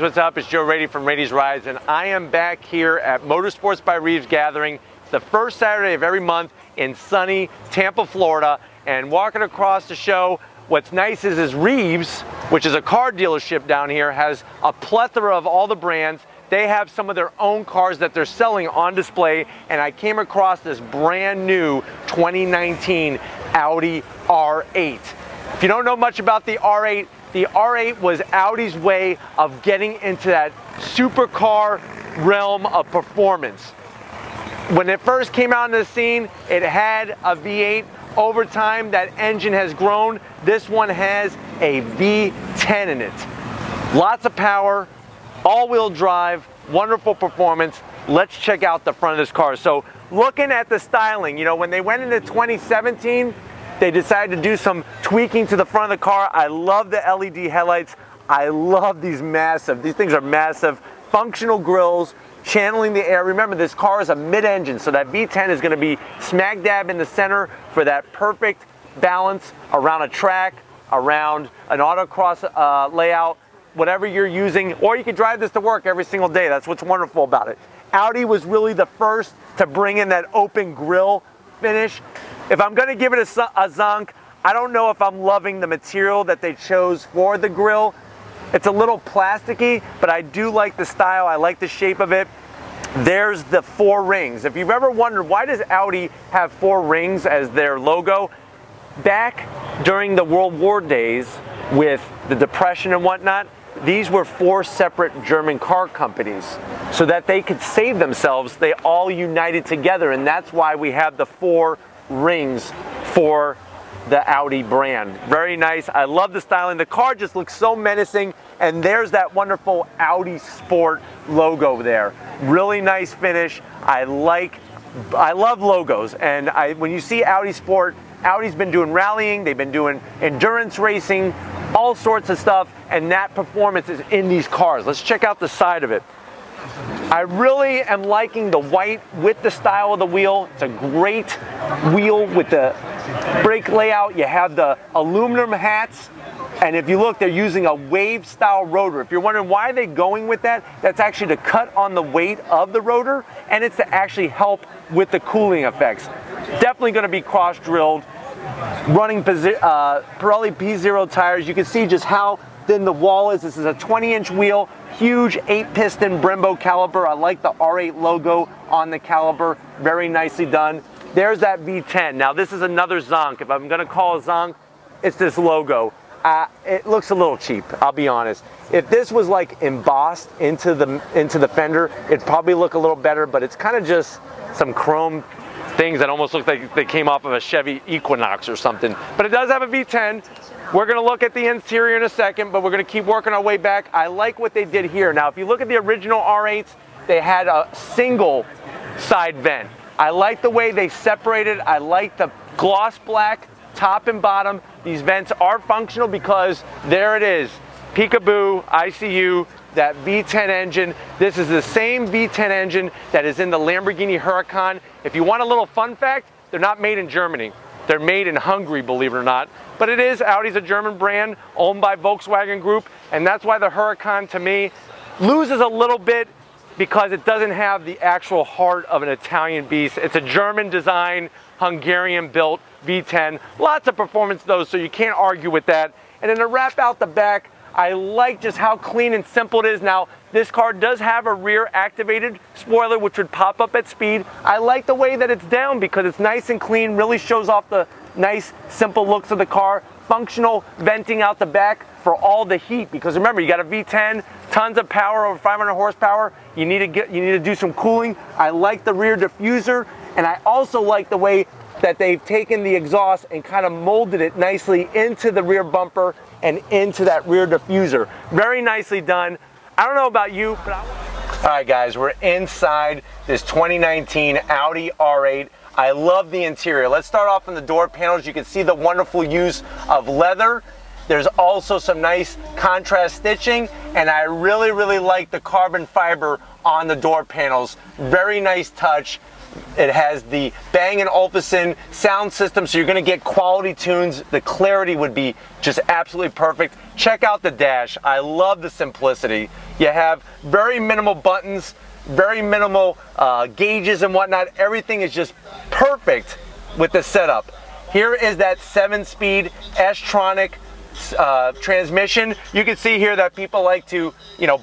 what's up? It's Joe Rady from Rady's Rides, and I am back here at Motorsports by Reeves Gathering. It's the first Saturday of every month in sunny Tampa, Florida, and walking across the show, what's nice is Reeves, which is a car dealership down here, has a plethora of all the brands. They have some of their own cars that they're selling on display, and I came across this brand new 2019 Audi R8. If you don't know much about the R8 was Audi's way of getting into that supercar realm of performance. When it first came out on the scene, it had a V8. Over time, that engine has grown. This one has a V10 in it. Lots of power, all-wheel drive, wonderful performance. Let's check out the front of this car. So looking at the styling, you know, when they went into 2017, they decided to do some tweaking to the front of the car. I love the LED headlights. I love these things are massive. Functional grills, channeling the air. Remember, this car is a mid-engine, so that V10 is gonna be smack dab in the center for that perfect balance around a track, around an autocross layout, whatever you're using, or you can drive this to work every single day. That's what's wonderful about it. Audi was really the first to bring in that open grille finish. If I'm gonna give it a zonk, I don't know if I'm loving the material that they chose for the grille. It's a little plasticky, but I do like the style. I like the shape of it. There's the 4 rings. If you've ever wondered, why does Audi have 4 rings as their logo? Back during the World War days with the Depression and whatnot, these were 4 separate German car companies. So that they could save themselves, they all united together, and that's why we have the 4 rings for the Audi brand. Very nice. I love the styling. The car just looks so menacing, and there's that wonderful Audi Sport logo there. Really nice finish. I love logos, and when you see Audi Sport, Audi's been doing rallying, they've been doing endurance racing, all sorts of stuff, and that performance is in these cars. Let's check out the side of it. I really am liking the white with the style of the wheel. It's a great wheel with the brake layout. You have the aluminum hats, and if you look, they're using a wave style rotor. If you're wondering why are they going with that, that's actually to cut on the weight of the rotor, and it's to actually help with the cooling effects. Definitely going to be cross drilled, running Pirelli P0 tires. You can see just how thin the wall is. This is a 20-inch wheel, huge 8-piston Brembo caliper. I like the R8 logo on the caliper, very nicely done. There's that V10. Now this is another zonk. If I'm gonna call a zonk, it's this logo. It looks a little cheap, I'll be honest. If this was like embossed into the fender, it'd probably look a little better, but it's kind of just some chrome things that almost look like they came off of a Chevy Equinox or something. But it does have a V10. We're gonna look at the interior in a second, but we're gonna keep working our way back. I like what they did here. Now, if you look at the original R8s, they had a single side vent. I like the way they separated. I like the gloss black top and bottom. These vents are functional because there it is. Peekaboo, ICU, that V10 engine. This is the same V10 engine that is in the Lamborghini Huracan. If you want a little fun fact, they're not made in Germany. They're made in Hungary, believe it or not. But it is, Audi's a German brand owned by Volkswagen Group, and that's why the Huracan, to me, loses a little bit because it doesn't have the actual heart of an Italian beast. It's a German design, Hungarian built V10. Lots of performance though, so you can't argue with that. And then to wrap out the back, I like just how clean and simple it is. Now, this car does have a rear activated spoiler which would pop up at speed. I like the way that it's down because it's nice and clean, really shows off the nice, simple looks of the car. Functional venting out the back for all the heat, because remember, you got a V10, tons of power, over 500 horsepower. You need to do some cooling. I like the rear diffuser, and I also like the way that they've taken the exhaust and kind of molded it nicely into the rear bumper and into that rear diffuser. Very nicely done. I don't know about you, but all right, guys, we're inside this 2019 Audi R8. I love the interior. Let's start off on the door panels. You can see the wonderful use of leather. There's also some nice contrast stitching, and I really like the carbon fiber on the door panels. Very nice touch. It has the Bang & Olufsen sound system, so you're going to get quality tunes. The clarity would be just absolutely perfect. Check out the dash. I love the simplicity. You have very minimal buttons, very minimal gauges and whatnot. Everything is just perfect with the setup. Here is that 7-speed S-tronic transmission. You can see here that people like to,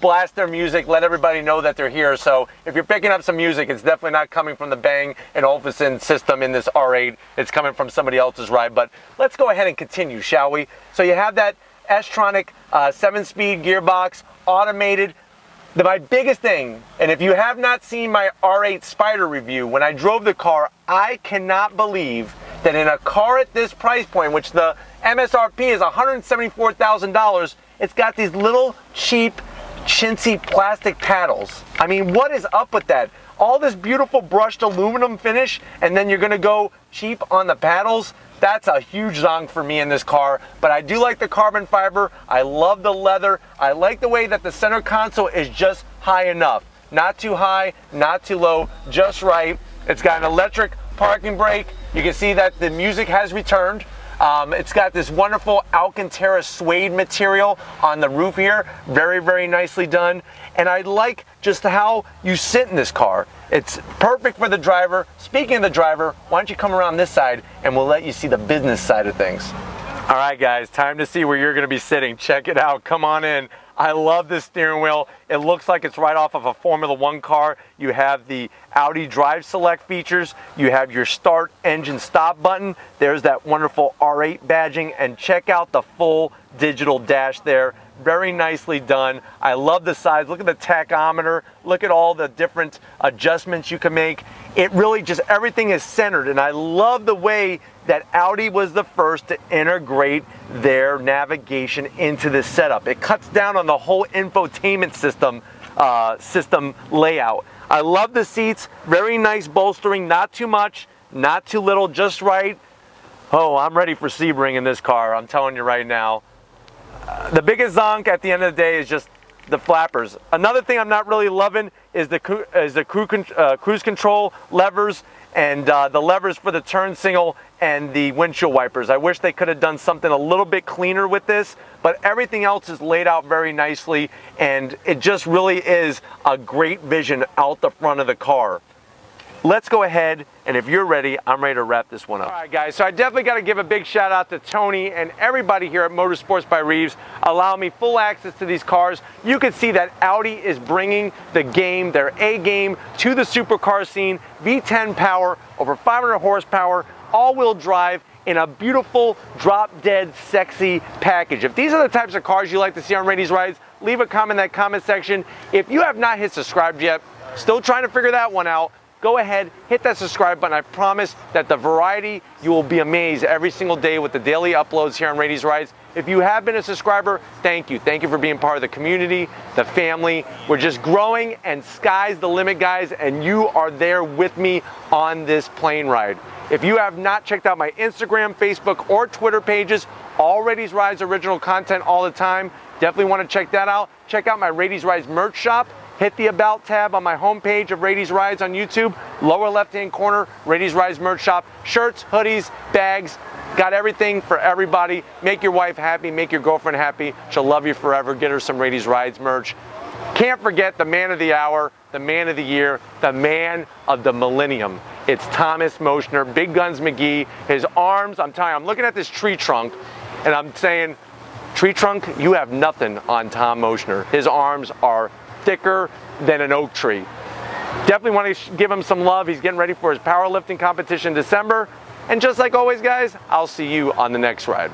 blast their music, let everybody know that they're here. So if you're picking up some music, it's definitely not coming from the Bang & Olufsen system in this R8. It's coming from somebody else's ride. But let's go ahead and continue, shall we? So you have that S-tronic 7-speed gearbox, automated. My biggest thing, and if you have not seen my R8 Spider review, when I drove the car, I cannot believe that in a car at this price point, which the MSRP is $174,000, it's got these little cheap, chintzy plastic paddles. I mean, what is up with that? All this beautiful brushed aluminum finish, and then you're gonna go cheap on the paddles? That's a huge zonk for me in this car, but I do like the carbon fiber. I love the leather. I like the way that the center console is just high enough. Not too high, not too low, just right. It's got an electric parking brake. You can see that the music has returned. It's got this wonderful Alcantara suede material on the roof here. Very nicely done. And I like just how you sit in this car. It's perfect for the driver. Speaking of the driver, why don't you come around this side and we'll let you see the business side of things. All right, guys, time to see where you're gonna be sitting. Check it out, come on in. I love this steering wheel. It looks like it's right off of a Formula One car. You have the Audi Drive Select features. You have your start engine stop button. There's that wonderful R8 badging, and check out the full digital dash there. Very nicely done. I love the size. Look at the tachometer. Look at all the different adjustments you can make. It really just, everything is centered, and I love the way that Audi was the first to integrate their navigation into this setup. It cuts down on the whole infotainment system layout. I love the seats. Very nice bolstering. Not too much, not too little, just right. Oh, I'm ready for Sebring in this car. I'm telling you right now. The biggest zonk at the end of the day is just the flappers. Another thing I'm not really loving is the cruise control levers and the levers for the turn signal and the windshield wipers. I wish they could have done something a little bit cleaner with this, but everything else is laid out very nicely, and it just really is a great vision out the front of the car. Let's go ahead, and if you're ready, I'm ready to wrap this one up. All right, guys, so I definitely got to give a big shout out to Tony and everybody here at Motorsports by Reeves, allowing me full access to these cars. You can see that Audi is bringing the game, their A game, to the supercar scene. V10 power, over 500 horsepower, all-wheel drive, in a beautiful, drop-dead, sexy package. If these are the types of cars you like to see on Rady's Rides, leave a comment in that comment section. If you have not hit subscribe yet, still trying to figure that one out, go ahead, hit that subscribe button. I promise that the variety, you will be amazed every single day with the daily uploads here on Rady's Rides. If you have been a subscriber, thank you. Thank you for being part of the community, the family. We're just growing, and sky's the limit, guys, and you are there with me on this plane ride. If you have not checked out my Instagram, Facebook, or Twitter pages, all Rady's Rides original content all the time, definitely want to check that out. Check out my Rady's Rides merch shop. Hit the About tab on my homepage of Rady's Rides on YouTube. Lower left-hand corner, Rady's Rides merch shop. Shirts, hoodies, bags, got everything for everybody. Make your wife happy, make your girlfriend happy. She'll love you forever. Get her some Rady's Rides merch. Can't forget the man of the hour, the man of the year, the man of the millennium. It's Thomas Moschner, Big Guns McGee. His arms, I'm telling you, I'm looking at this tree trunk and I'm saying, tree trunk, you have nothing on Tom Moschner. His arms are thicker than an oak tree. Definitely want to give him some love. He's getting ready for his powerlifting competition in December. And just like always, guys, I'll see you on the next ride.